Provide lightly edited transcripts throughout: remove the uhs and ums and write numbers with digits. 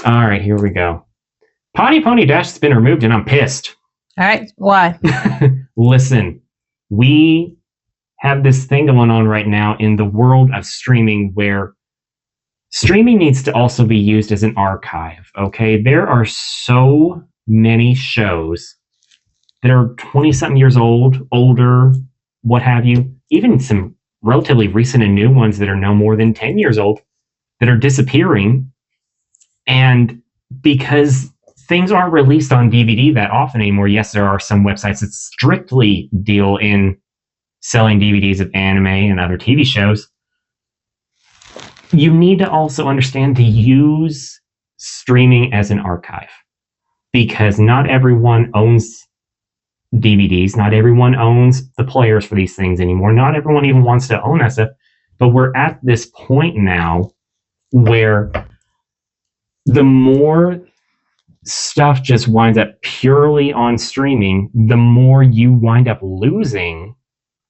All right, here we go. Potty Pony Dash has been removed, and I'm pissed. All right, why? Listen, we have this thing going on right now in the world of streaming where streaming needs to also be used as an archive, okay? There are so many shows that are 20-something years old, older, what have you, even some relatively recent and new ones that are no more than 10 years old that are disappearing. And because things aren't released on DVD that often anymore, yes, there are some websites that strictly deal in selling DVDs of anime and other TV shows. You need to also understand to use streaming as an archive because not everyone owns DVDs. Not everyone owns the players for these things anymore. Not everyone even wants to own that stuff. But we're at this point now where the more stuff just winds up purely on streaming, the more you wind up losing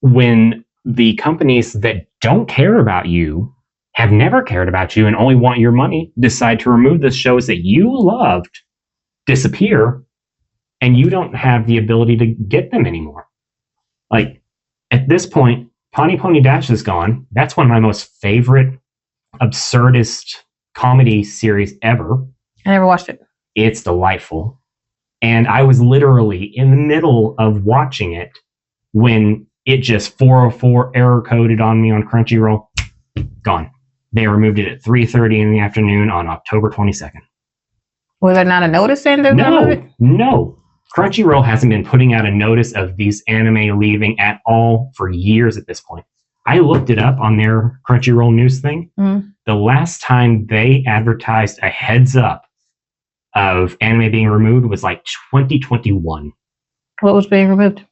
when the companies that don't care about you, have never cared about you, and only want your money, decide to remove the shows that you loved, disappear, and you don't have the ability to get them anymore. Like, at this point, Potty Pony Dash is gone. That's one of my most favorite, absurdist comedy series ever. I never watched it. It's delightful. And I was literally in the middle of watching it when it just 404 error coded on me on Crunchyroll. Gone. They removed it at 3:30 in the afternoon on October 22nd. Was there not a notice saying that? No. Crunchyroll hasn't been putting out a notice of these anime leaving at all for years at this point. I looked it up on their Crunchyroll news thing. The last time they advertised a heads up of anime being removed was like 2021. What was being removed?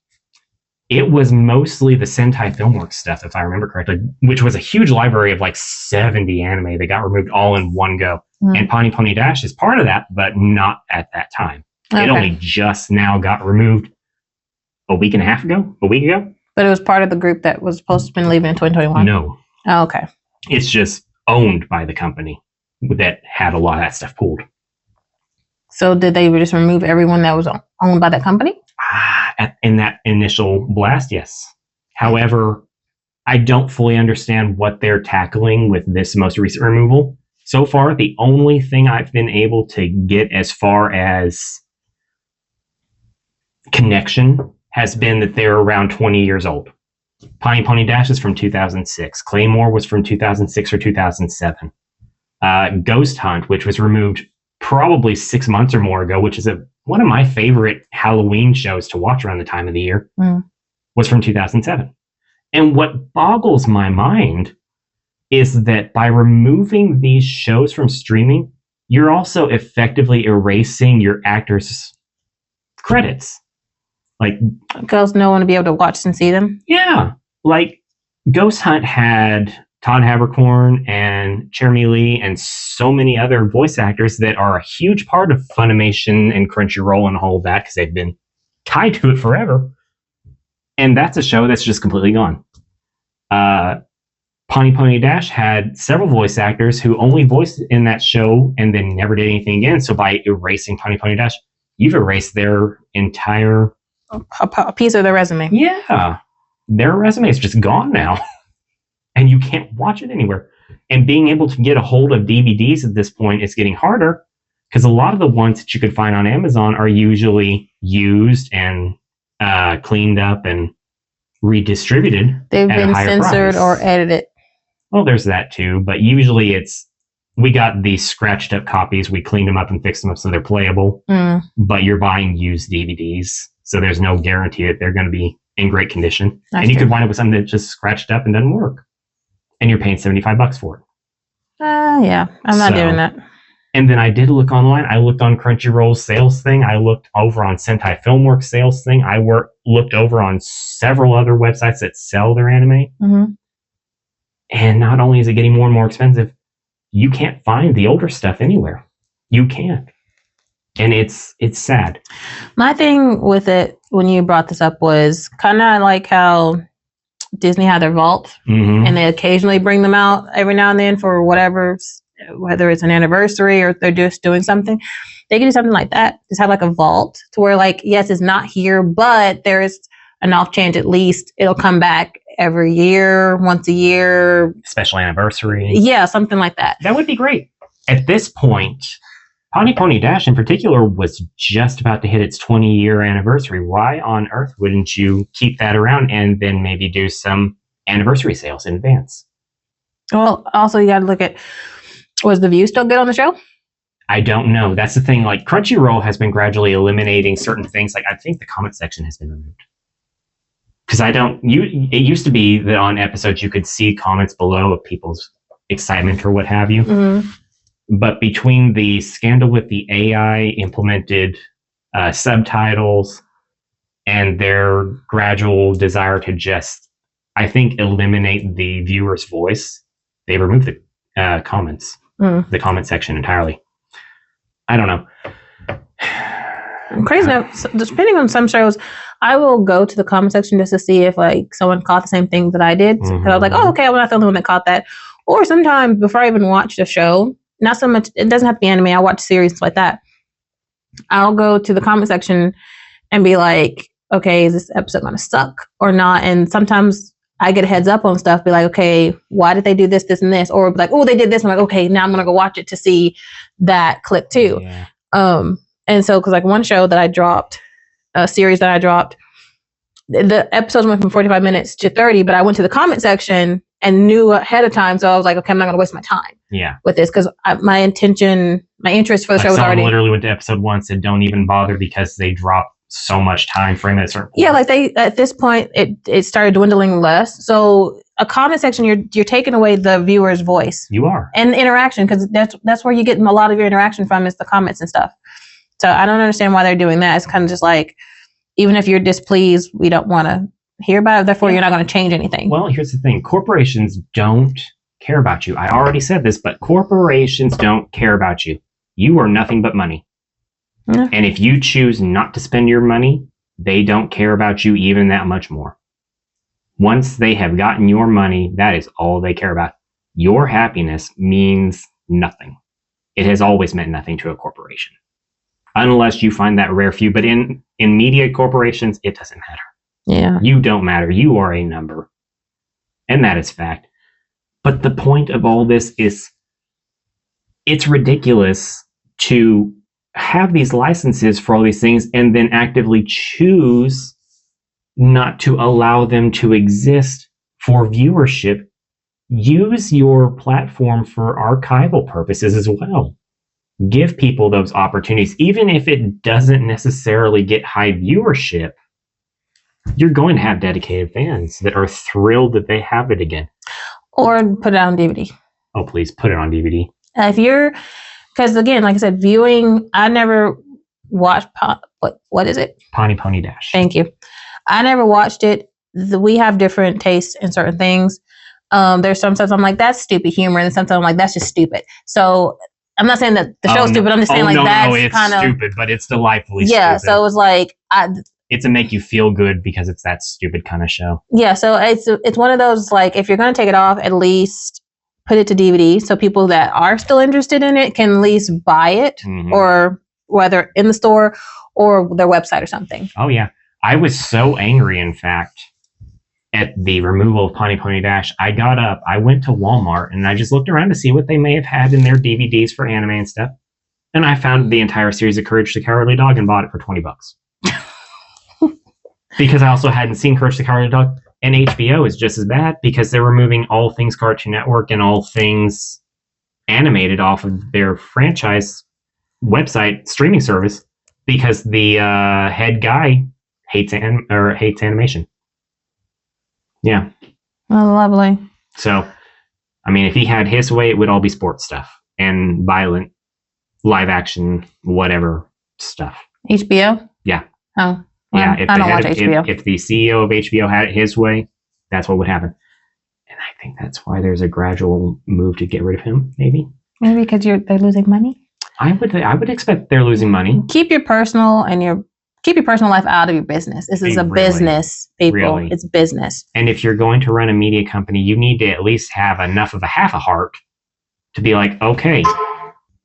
It was mostly the Sentai Filmworks stuff, if I remember correctly, which was a huge library of like 70 anime that got removed all in one go. And Potty Pony Dash is part of that, but not at that time. Okay. It only just now got removed a week and a half ago? A week ago? But it was part of the group that was supposed to have been leaving in 2021? No. Oh, okay. It's just owned by the company that had a lot of that stuff pulled. So did they just remove everyone that was owned by that company? In that initial blast, yes. However, I don't fully understand what they're tackling with this most recent removal. So far, the only thing I've been able to get as far as connection has been that they're around 20 years old. Potty Pony Dash is from 2006. Claymore was from 2006 or 2007. Ghost Hunt, which was removed probably 6 months or more ago, which is one of my favorite Halloween shows to watch around the time of the year, was from 2007. And what boggles my mind is that by removing these shows from streaming, you're also effectively erasing your actors' credits. Like, because no one will be able to watch and see them? Yeah. Like, Ghost Hunt had Todd Haberkorn and Jeremy Lee and so many other voice actors that are a huge part of Funimation and Crunchyroll and all of that because they've been tied to it forever. And that's a show that's just completely gone. Potty Pony Dash had several voice actors who only voiced in that show and then never did anything again. So by erasing Potty Pony Dash, you've erased their entire... A piece of their resume. Yeah. Their resume is just gone now. And you can't watch it anywhere. And being able to get a hold of DVDs at this point is getting harder because a lot of the ones that you could find on Amazon are usually used and cleaned up and redistributed. They've been censored or edited. Well, there's that too. But usually we got these scratched up copies. We cleaned them up and fixed them up so they're playable. But you're buying used DVDs. So there's no guarantee that they're going to be in great condition. That's true. Could wind up with something that just scratched up and doesn't work. And you're paying $75 for it. Yeah, I'm not doing that. And then I did look online. I looked on Crunchyroll's sales thing. I looked over on Sentai Filmworks sales thing. I looked over on several other websites that sell their anime. And not only is it getting more and more expensive, you can't find the older stuff anywhere. You can't. And it's sad. My thing with it, when you brought this up, was kind of like how Disney had their vault, and they occasionally bring them out every now and then for whatever whether it's an anniversary or they're just doing something, they can do something like that. Just have like a vault to where like, yes, it's not here, but there's an off chance at least it'll come back every year, once a year. Special anniversary. Yeah, something like that. That would be great. At this point, Pony Pony Dash in particular was just about to hit its 20-year anniversary. Why on earth wouldn't you keep that around and then maybe do some anniversary sales in advance? Well, also you got to look at, was the view still good on the show? I don't know. That's the thing. Like Crunchyroll has been gradually eliminating certain things. Like I think the comment section has been removed. Because it used to be that on episodes you could see comments below of people's excitement or what have you. Mm-hmm. But between the scandal with the AI implemented subtitles and their gradual desire to just, I think, eliminate the viewer's voice, they removed the comments, the comment section entirely. I don't know. Crazy enough, so depending on some shows, I will go to the comment section just to see if like someone caught the same thing that I did. Because I was like, oh, okay, I'm not the only one that caught that. Or sometimes before I even watch the show, not so much, it doesn't have to be anime, I watch series like that. I'll go to the comment section and be like, okay, is this episode going to suck or not? And sometimes I get a heads up on stuff, be like, okay, why did they do this, this, and this? Or be like, oh, they did this. I'm like, okay, now I'm going to go watch it to see that clip too. Yeah. And so, because like one show that I dropped, a series that I dropped, the episodes went from 45 minutes to 30, but I went to the comment section and knew ahead of time. So I was like, okay, I'm not going to waste my time with this because my interest for the show was already. Literally went to episode 1, said don't even bother because they dropped so much time frame at a certain point. Yeah, like they at this point it started dwindling less. So a comment section, you're taking away the viewer's voice. You are. And the interaction, because that's where you get a lot of your interaction from is the comments and stuff. So I don't understand why they're doing that. It's kind of just like, even if you're displeased, we don't want to hear about it. Therefore, you're not going to change anything. Well, here's the thing. Corporations don't care about you. I already said this, but corporations don't care about you. You are nothing but money. Yeah. And if you choose not to spend your money, they don't care about you even that much more. Once they have gotten your money, that is all they care about. Your happiness means nothing. It has always meant nothing to a corporation. Unless you find that rare few. But in media corporations, it doesn't matter. Yeah. You don't matter. You are a number. And that is fact. But the point of all this is it's ridiculous to have these licenses for all these things and then actively choose not to allow them to exist for viewership. Use your platform for archival purposes as well. Give people those opportunities. Even if it doesn't necessarily get high viewership, you're going to have dedicated fans that are thrilled that they have it again. Or put it on DVD. Oh, please put it on DVD. Because again, like I said, viewing, I never watched, what is it? Pony Pony Dash. Thank you. I never watched it. We have different tastes in certain things. There's sometimes I'm like, that's stupid humor. And sometimes I'm like, that's just stupid. So I'm not saying that the show's stupid. I'm just saying that's kind of stupid, but it's delightfully stupid. Yeah, so it was like it's a make you feel good because it's that stupid kind of show. Yeah, so it's one of those like if you're going to take it off, at least put it to DVD so people that are still interested in it can at least buy it, or whether in the store or their website or something. Oh yeah, I was so angry, in fact, at the removal of Pony Pony Dash. I got up, I went to Walmart, and I just looked around to see what they may have had in their DVDs for anime and stuff. And I found the entire series of Courage the Cowardly Dog and bought it for $20. Because I also hadn't seen Courage the Cowardly Dog. And HBO is just as bad because they're removing all things Cartoon Network and all things animated off of their franchise website streaming service because the head guy hates animation. Yeah. Oh, lovely. So, I mean, if he had his way, it would all be sports stuff and violent, live action, whatever stuff. HBO? Yeah. Oh. Yeah. I don't watch HBO. If the CEO of HBO had it his way, that's what would happen. And I think that's why there's a gradual move to get rid of him, maybe. Maybe because they're losing money? I would expect they're losing money. Keep your personal life out of your business. This is business, people. Really. It's business. And if you're going to run a media company, you need to at least have enough of a half a heart to be like, okay,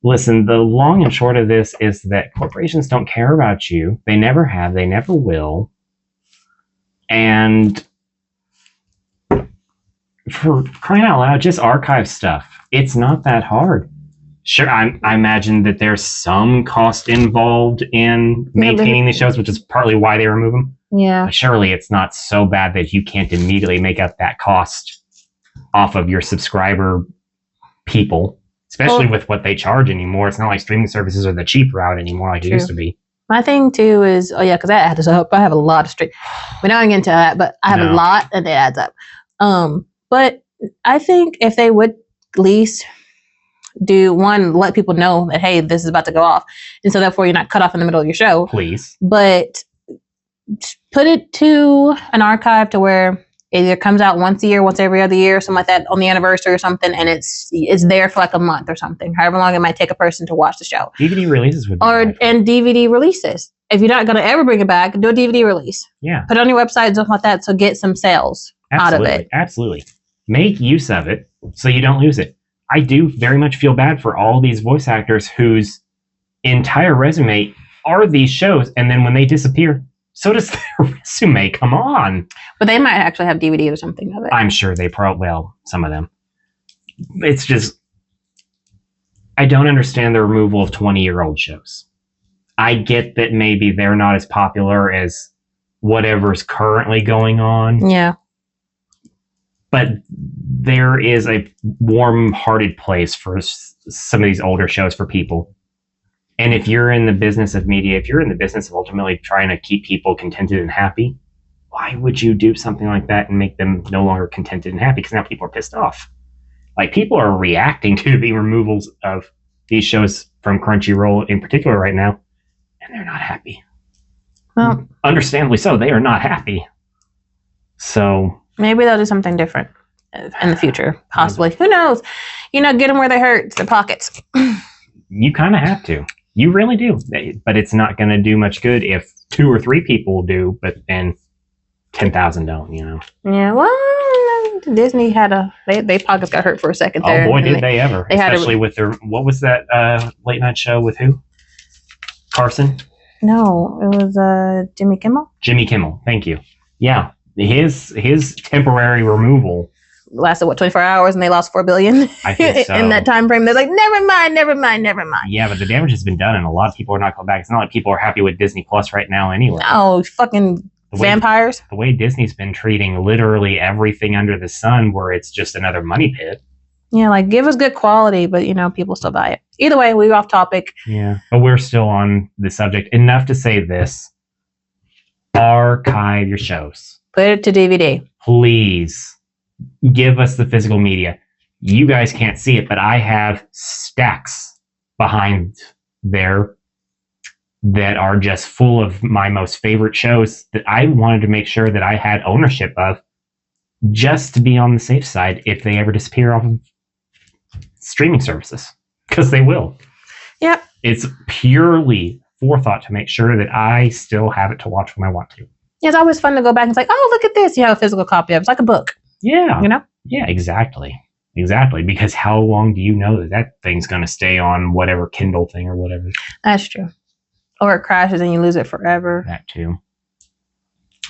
listen, the long and short of this is that corporations don't care about you. They never have. They never will. And for crying out loud, just archive stuff. It's not that hard. Sure, I imagine that there's some cost involved in maintaining these shows, which is partly why they remove them. Yeah. But surely it's not so bad that you can't immediately make up that cost off of your subscriber people, especially with what they charge anymore. It's not like streaming services are the cheap route anymore like it used to be. My thing too is, because that adds up. I have a lot of stream. We're not going to get into that, but I have a lot and it adds up. But I think if they would at least do one, let people know that, hey, this is about to go off. And so therefore you're not cut off in the middle of your show. Please. But put it to an archive to where it either comes out once a year, once every other year, something like that on the anniversary or something, and it's there for like a month or something, however long it might take a person to watch the show. DVD releases would be and DVD releases. If you're not going to ever bring it back, do a DVD release. Yeah. Put it on your website and stuff like that, so get some sales out of it. Absolutely. Make use of it so you don't lose it. I do very much feel bad for all these voice actors whose entire resume are these shows, and then when they disappear, so does their resume. Come on. But they might actually have DVD or something of it. I'm sure they some of them. It's just, I don't understand the removal of 20-year-old shows. I get that maybe they're not as popular as whatever's currently going on. Yeah. But there is a warm-hearted place for some of these older shows for people. And if you're in the business of media, if you're in the business of ultimately trying to keep people contented and happy, why would you do something like that and make them no longer contented and happy? Because now people are pissed off. Like, people are reacting to the removals of these shows from Crunchyroll in particular right now, and they're not happy. Well, understandably so. They are not happy. So maybe they'll do something different in the future, possibly. Who knows? Get them where they hurt. It's their pockets. You kind of have to. You really do. But it's not going to do much good if 2 or 3 people do, but then 10,000 don't, Yeah, well, Disney had they pockets got hurt for a second there. Oh boy, did they ever. Especially with their, what was that late night show with who? Carson? No, it was Jimmy Kimmel. Jimmy Kimmel, thank you. Yeah, his temporary removal lasted 24 hours and they lost $4 billion. I think so. In that time frame. They're like, never mind. Yeah, but the damage has been done and a lot of people are not going back. It's not like people are happy with Disney Plus right now anyway. Oh, fucking vampires. The way Disney's been treating literally everything under the sun, where it's just another money pit. Yeah, like, give us good quality, but people still buy it. Either way, we're off topic. Yeah, but we're still on the subject. Enough to say this. Archive your shows. Put it to DVD. Please. Give us the physical media. You guys can't see it, but I have stacks behind there that are just full of my most favorite shows that I wanted to make sure that I had ownership of, just to be on the safe side if they ever disappear off of streaming services, because they will. Yep. It's purely forethought to make sure that I still have it to watch when I want to. Yeah, it's always fun to go back and it's like, oh, look at this. You have a physical copy of it. It's like a book. Yeah. Yeah, exactly. Because how long do you know that thing's going to stay on whatever Kindle thing or whatever? That's true. Or it crashes and you lose it forever. That too.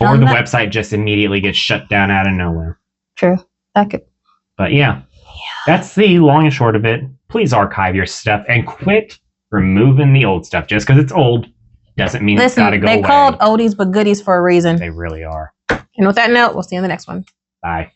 Or the website just immediately gets shut down out of nowhere. True. That could. But yeah, that's the long and short of it. Please archive your stuff and quit removing the old stuff. Just because it's old doesn't mean it's got to go away. They're called oldies but goodies for a reason. They really are. And with that note, we'll see you in the next one. Bye.